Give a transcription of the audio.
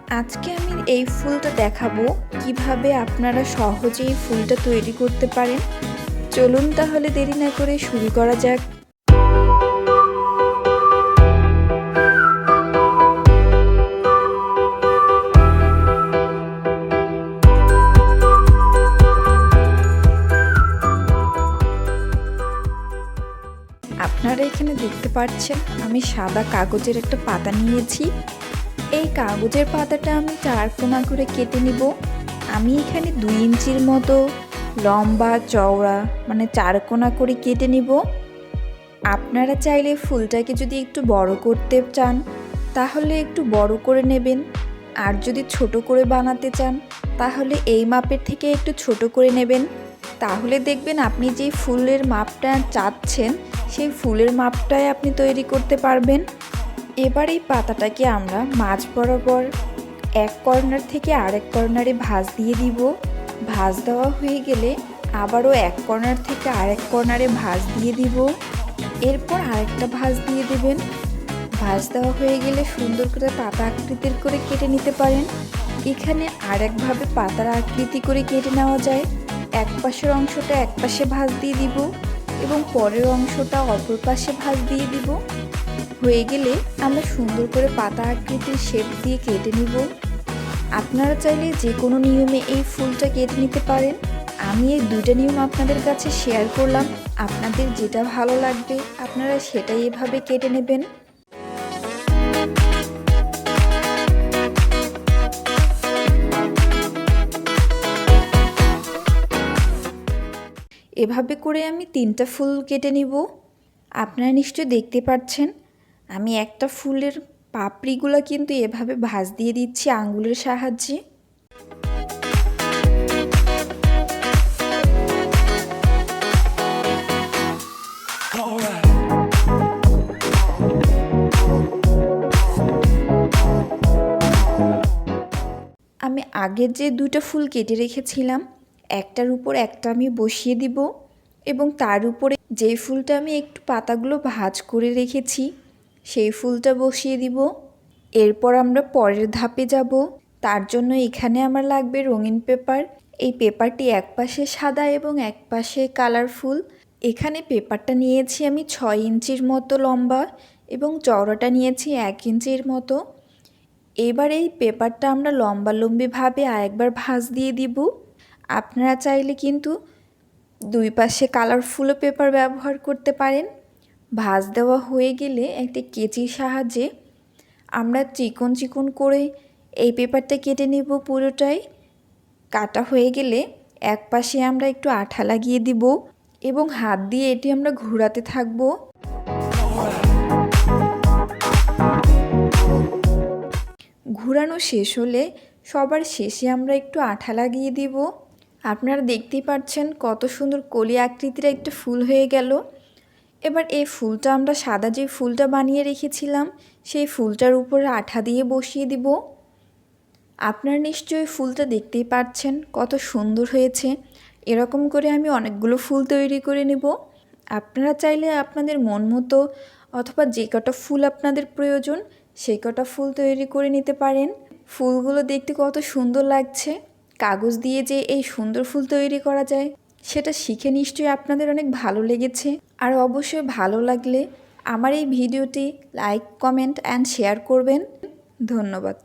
আজকে আমি এই ফুলটা দেখাবো কিভাবে আপনারা সহজেই ফুলটা তৈরি করতে পারেন। চলুন তাহলে দেরি না করে শুরু করা যাক। আপনারা এখানে দেখতে পাচ্ছেন আমি সাদা কাগজের একটা পাতা নিয়েছি। এই কাগজের পাতাটা আমি 4 কোনা করে কেটে নিব। আমি এখানে 2 ইঞ্চির মতো লম্বা চওড়া 4 কোনা করে কেটে নিব। আপনারা চাইলে ফুলটাকে যদি একটু বড় করতে চান তাহলে একটু বড় করে নেবেন, আর যদি ছোট করে বানাতে চান তাহলে এই মাপের থেকে একটু ছোট করে নেবেন। তাহলে দেখবেন আপনি যে ফুলের মাপটা চাচ্ছেন সেই ফুলের মাপটাই আপনি তৈরি করতে পারবেন। এবার এই পাতাটাকে আমরা মাঝ বরাবর এক কর্নার থেকে আরেক কর্নারে ভাঁজ দিয়ে দিব। ভাঁজ দেওয়া হয়ে গেলে আবারও এক কর্নার থেকে আরেক কর্নারে ভাঁজ দিয়ে দিব। এরপর আরেকটা ভাঁজ দিয়ে দেবেন। ভাঁজ দেওয়া হয়ে গেলে সুন্দর করে পাতা আকৃতির করে কেটে নিতে পারেন। এখানে আরেকভাবে পাতার আকৃতি করে কেটে নেওয়া যায়। এক পাশের অংশটা এক পাশে ভাঁজ দিয়ে দিব এবং পরের অংশটা অপর পাশে ভাঁজ দিয়ে দিব। হয়ে গেলে আমরা সুন্দর করে পাতা আকৃতির শেপ দিয়ে কেটে নিব। আপনারা চাইলে যে কোনো নিয়মে এই ফুলটা কেটে নিতে পারেন। আমি এই 2টা নিয়ম আপনাদের কাছে শেয়ার করলাম। আপনাদের যেটা ভালো লাগবে আপনারা সেটাই এভাবে কেটে নেবেন। এভাবে করে আমি 3টা ফুল কেটে নিব। আপনারা নিশ্চয়ই দেখতে পাচ্ছেন আমি একটা ফুলের পাপড়িগুলো কিন্তু এভাবে ভাঁজ দিয়ে দিচ্ছি আঙ্গুলের সাহায্যে। আমি আগের যে 2টা ফুল কেটে রেখেছিলাম একটার উপর একটা আমি বসিয়ে দিব এবং তার উপরে যে ফুলটা আমি একটু পাতাগুলো ভাঁজ করে রেখেছি সেই ফুলটা বসিয়ে দিব। এরপর আমরা পরের ধাপে যাব। তার জন্য এখানে আমার লাগবে রঙিন পেপার। এই পেপারটি এক পাশে সাদা এবং এক পাশে কালারফুল। এখানে পেপারটা নিয়েছি আমি 6 ইঞ্চির মতো লম্বা এবং চওড়াটা নিয়েছি 1 ইঞ্চির মতো। এবার এই পেপারটা আমরা লম্বালম্বিভাবে আরেকবার ভাঁজ দিয়ে দিব। আপনারা চাইলে কিন্তু 2 পাশে কালারফুল পেপার ব্যবহার করতে পারেন। ভাঁজ দেওয়া হয়ে গেলে একটি কেচির সাহায্যে আমরা চিকন চিকন করে এই পেপারটা কেটে নেব। পুরোটাই কাটা হয়ে গেলে এক পাশে আমরা একটু আঠা লাগিয়ে দিব এবং হাত দিয়ে এটি আমরা ঘোরাতে থাকব। ঘোরানো শেষ হলে সবার শেষে আমরা একটু আঠা লাগিয়ে দিব। আপনারা দেখতেই পাচ্ছেন কত সুন্দর কলি আকৃতির একটা ফুল হয়ে গেল। এবার এই ফুলটা আমরা সাদা যে ফুলটা বানিয়ে রেখেছিলাম সেই ফুলটার উপরে আঠা দিয়ে বসিয়ে দিব। আপনারা নিশ্চয়ই ফুলটা দেখতেই পাচ্ছেন কত সুন্দর হয়েছে। এরকম করে আমি অনেকগুলো ফুল তৈরি করে নেব। আপনারা চাইলে আপনাদের মন মতো অথবা যে কটা ফুল আপনাদের প্রয়োজন সেই কটা ফুল তৈরি করে নিতে পারেন। ফুলগুলো দেখতে কত সুন্দর লাগছে। কাগজ দিয়ে যে এই সুন্দর ফুল তৈরি করা যায় সেটা শিখে নিশ্চয়ই আপনাদের অনেক ভালো লেগেছে। আর অবশ্যই ভালো লাগলে আমার এই ভিডিওটি লাইক, কমেন্ট অ্যান্ড শেয়ার করবেন। ধন্যবাদ।